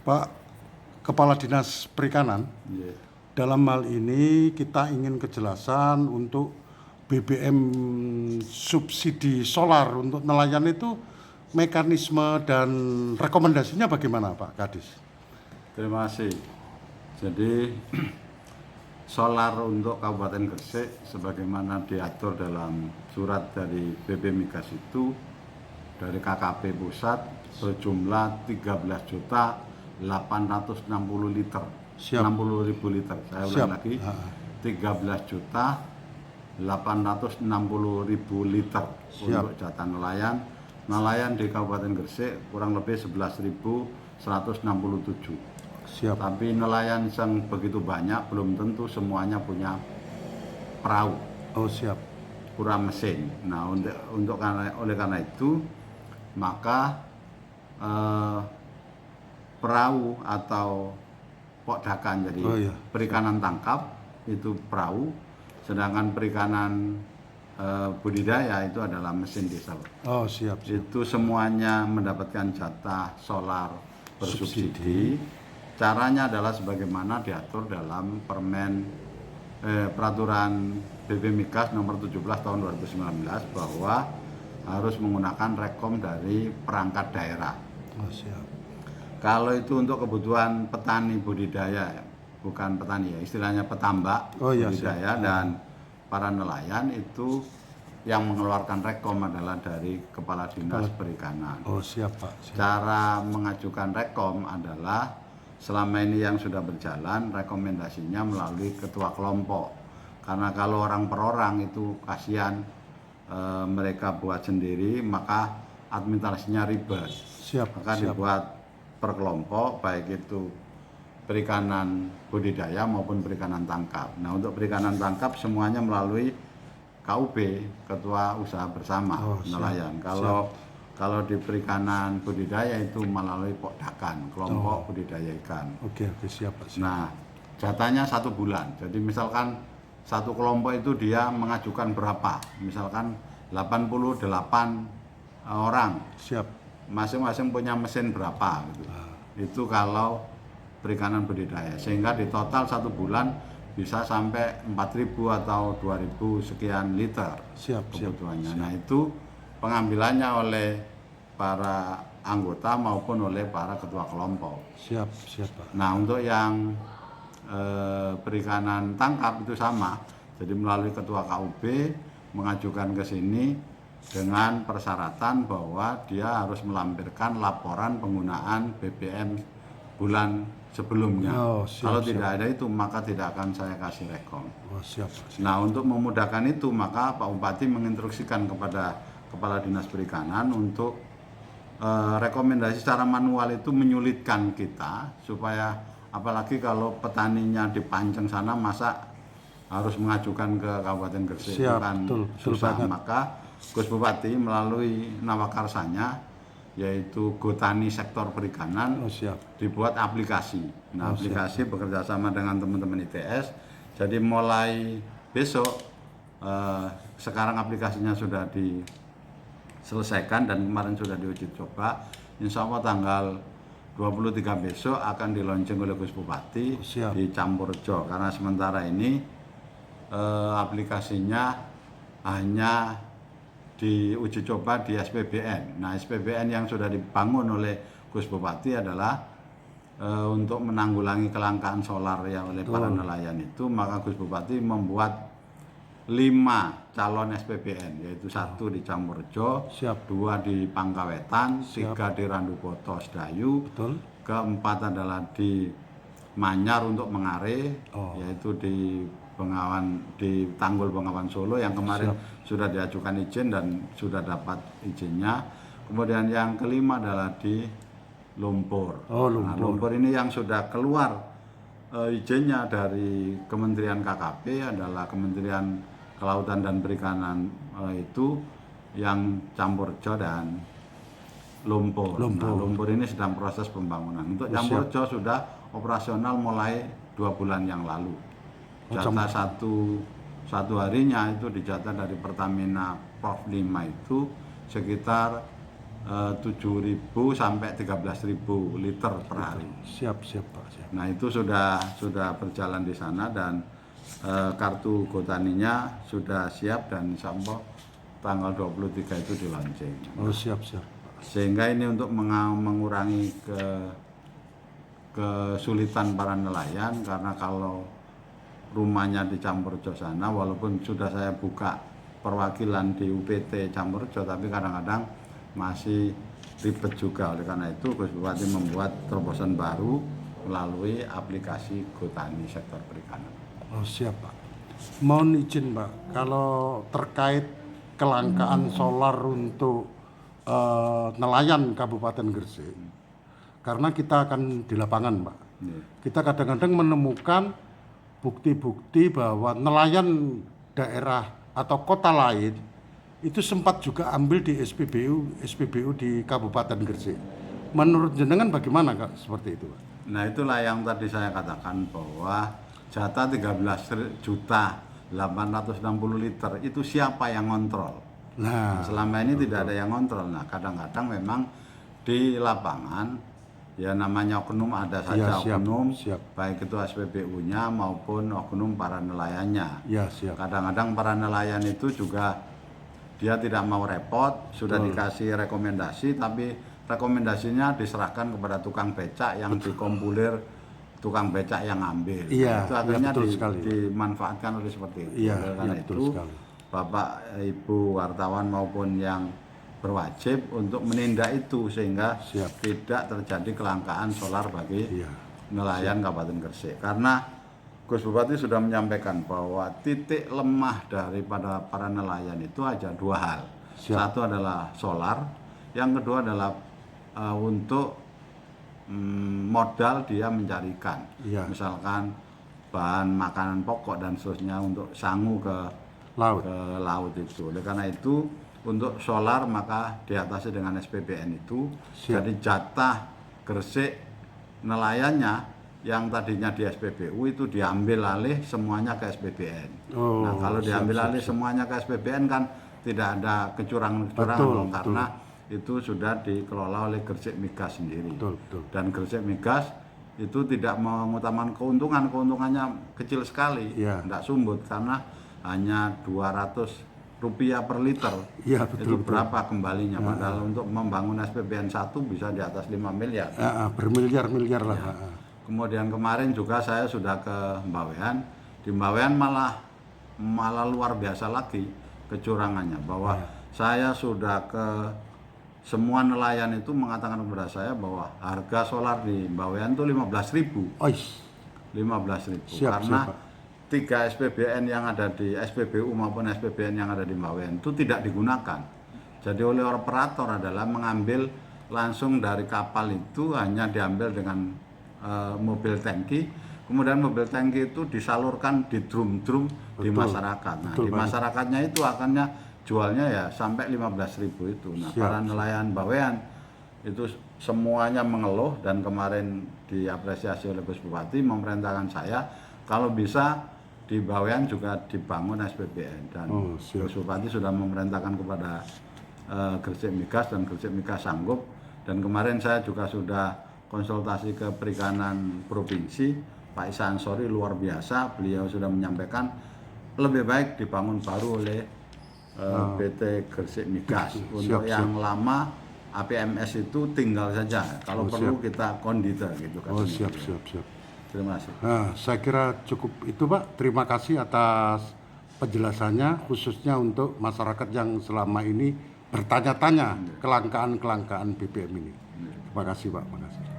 Pak Kepala Dinas Perikanan, Yeah. dalam hal ini kita ingin kejelasan untuk BBM subsidi solar untuk nelayan itu mekanisme dan rekomendasinya bagaimana Pak Kadis? Terima kasih. Jadi solar untuk Kabupaten Gresik sebagaimana diatur dalam surat dari BP Migas itu dari KKP pusat berjumlah 13.860 liter. Siap. 60.000 liter. Saya ulang lagi. 13.860.000 liter. Siap. Untuk jatah nelayan. Nelayan di Kabupaten Gresik kurang lebih 11.167. Siap. Tapi nelayan yang begitu banyak belum tentu semuanya punya perahu. Oh siap. Kurang mesin. Nah oleh karena itu maka perahu atau pokdakan jadi perikanan tangkap itu perahu, sedangkan perikanan budidaya itu adalah mesin diesel. Oh siap. Itu semuanya mendapatkan jatah solar bersubsidi. Caranya adalah sebagaimana diatur dalam peraturan BP Migas nomor 17 tahun 2019 bahwa harus menggunakan rekom dari perangkat daerah. Oh siap. Kalau itu untuk kebutuhan petani budidaya, bukan petani ya, istilahnya petambak budidaya dan para nelayan itu yang mengeluarkan rekom adalah dari Kepala Dinas Perikanan. Oh siap Pak. Siap. Cara mengajukan rekom adalah selama ini yang sudah berjalan rekomendasinya melalui ketua kelompok. Karena kalau orang per orang itu kasihan mereka buat sendiri maka administrasinya ribet. Siap. Maka dibuat per kelompok baik itu perikanan budidaya maupun perikanan tangkap. Nah untuk perikanan tangkap semuanya melalui KUB, Ketua Usaha Bersama Nelayan. Kalau di perikanan budidaya itu melalui pokdakan, kelompok budidaya ikan. Oke, siap Pak. Siap. Nah jatahnya 1 bulan. Jadi misalkan satu kelompok itu dia mengajukan berapa? Misalkan 88 orang. Siap. Masing-masing punya mesin berapa gitu. Itu kalau perikanan budidaya, sehingga di total 1 bulan bisa sampai 4.000 atau 2.000 sekian liter kebutuhannya. Nah itu pengambilannya oleh para anggota maupun oleh para ketua kelompok. Siap Pak. Nah untuk yang perikanan tangkap itu sama, jadi melalui ketua KUB mengajukan ke sini dengan persyaratan bahwa dia harus melampirkan laporan penggunaan BBM bulan sebelumnya. Kalau tidak ada itu maka tidak akan saya kasih rekom. Siap. Nah untuk memudahkan itu maka Pak Bupati menginstruksikan kepada Kepala Dinas Perikanan untuk rekomendasi secara manual itu menyulitkan kita supaya apalagi kalau petaninya di Panceng sana masa harus mengajukan ke Kabupaten Gresik kan susah. Maka Gus Bupati melalui nawakarsanya yaitu Gotani Sektor Perikanan dibuat aplikasi. Nah aplikasi bekerja sama dengan teman-teman ITS. Jadi mulai besok sekarang aplikasinya sudah diselesaikan dan kemarin sudah diuji coba. Insya Allah tanggal 23 besok akan dilaunching oleh Gus Bupati di Campurjo. Karena sementara ini aplikasinya hanya diuji coba di SPBN. Nah SPBN yang sudah dibangun oleh Gus Bupati adalah untuk menanggulangi kelangkaan solar ya oleh para nelayan itu, maka Gus Bupati membuat 5 calon SPBN, yaitu 1 di Campurjo, 2 di Pangkawetan, 3 di Randuboto Sedayu, keempat adalah di Manyar untuk Mengare, yaitu di Tanggul Bengawan Solo yang kemarin sudah diajukan izin dan sudah dapat izinnya. Kemudian yang kelima adalah di Lumpur. Nah, Lumpur ini yang sudah keluar izinnya dari Kementerian KKP adalah Kementerian Kelautan dan Perikanan itu yang Campurjo dan Lumpur. Nah, Lumpur ini sedang proses pembangunan. Untuk Campurjo sudah operasional mulai 2 bulan yang lalu. Jatah satu harinya itu dijatah dari Pertamina Prov 5 itu sekitar 7.000 sampai 13.000 liter per hari. Siap Pak, siap. Nah itu sudah berjalan di sana dan kartu Gotaninya sudah siap dan insya Allah tanggal 23 itu di launching. Oh siap Pak. Sehingga ini untuk mengurangi kesulitan para nelayan, karena kalau rumahnya di Campurjo sana, walaupun sudah saya buka perwakilan di UPT Campurjo, tapi kadang-kadang masih ribet juga. Oleh karena itu Gus Bupati membuat terobosan baru melalui aplikasi Gotani sektor perikanan. Oh siap Pak. Mohon izin Pak, kalau terkait kelangkaan solar untuk nelayan Kabupaten Gresik, karena kita akan di lapangan Pak, kita kadang-kadang menemukan bukti-bukti bahwa nelayan daerah atau kota lain itu sempat juga ambil di SPBU di Kabupaten Gresik. Menurut jenengan bagaimana Kak seperti itu Pak? Nah itulah yang tadi saya katakan bahwa jatah 13.860 liter itu siapa yang ngontrol? Nah, selama ini tidak ada yang ngontrol. Nah kadang-kadang memang di lapangan ya namanya oknum ada saja, siap, oknum siap. Baik itu SPBU-nya maupun oknum para nelayannya. Ya siap. Kadang-kadang para nelayan itu juga dia tidak mau repot, sudah dikasih rekomendasi, tapi rekomendasinya diserahkan kepada tukang becak yang dikompulir tukang becak yang ambil. Iya, itu akhirnya dimanfaatkan oleh seperti itu. Iya, Karena betul itu sekali. Bapak, Ibu wartawan maupun yang berwajib untuk menindak itu sehingga tidak terjadi kelangkaan solar bagi nelayan Kabupaten Gresik. Karena Gus Bupati sudah menyampaikan bahwa titik lemah daripada para nelayan itu aja dua hal. Satu adalah solar, yang kedua adalah untuk modal dia mencari ikan. Misalkan bahan makanan pokok dan seterusnya untuk sangu ke laut itu. Oleh karena itu untuk solar maka diatasi dengan SPBN itu. Jadi jatah Gresik nelayannya yang tadinya di SPBU itu diambil alih semuanya ke SPBN. Nah kalau diambil alih semuanya ke SPBN kan tidak ada kecurangan karena itu sudah dikelola oleh Gresik Migas sendiri. Dan Gresik Migas itu tidak mengutamakan keuntungannya kecil sekali, tidak sumbut karena hanya 200 rupiah per liter. Itu berapa kembalinya? Padahal untuk membangun SPBN 1 bisa di atas 5 miliar. Bermiliar-miliar lah. Kemudian kemarin juga saya sudah ke Mbawean. Di Mbawean malah luar biasa lagi kecurangannya, bahwa saya sudah ke semua nelayan itu mengatakan kepada saya bahwa harga solar di Mbawean itu 15.000. 15.000 karena 3 SPBN yang ada di SPBU maupun SPBN yang ada di Mbawean itu tidak digunakan. Jadi oleh operator adalah mengambil langsung dari kapal itu, hanya diambil dengan mobil tangki, kemudian mobil tangki itu disalurkan di drum-drum di masyarakat. Nah di masyarakatnya itu akannya jualnya ya sampai 15.000 itu. Nah para nelayan Bawean itu semuanya mengeluh, dan kemarin diapresiasi oleh Gus Bupati memerintahkan saya kalau bisa di Bawean juga dibangun SPBN, dan Gus Bupati sudah memerintahkan kepada Gresik Migas, dan Gresik Migas sanggup. Dan kemarin saya juga sudah konsultasi ke Perikanan Provinsi, Pak Isa Ansori luar biasa, beliau sudah menyampaikan lebih baik dibangun baru oleh PT Gresik Migas. Untuk yang lama APMS itu tinggal saja, kalau perlu kita konditer gitu kan. Siap. Terima kasih. Nah, saya kira cukup itu Pak. Terima kasih atas penjelasannya, khususnya untuk masyarakat yang selama ini bertanya-tanya kelangkaan BBM ini. Terima kasih Pak. Terima kasih.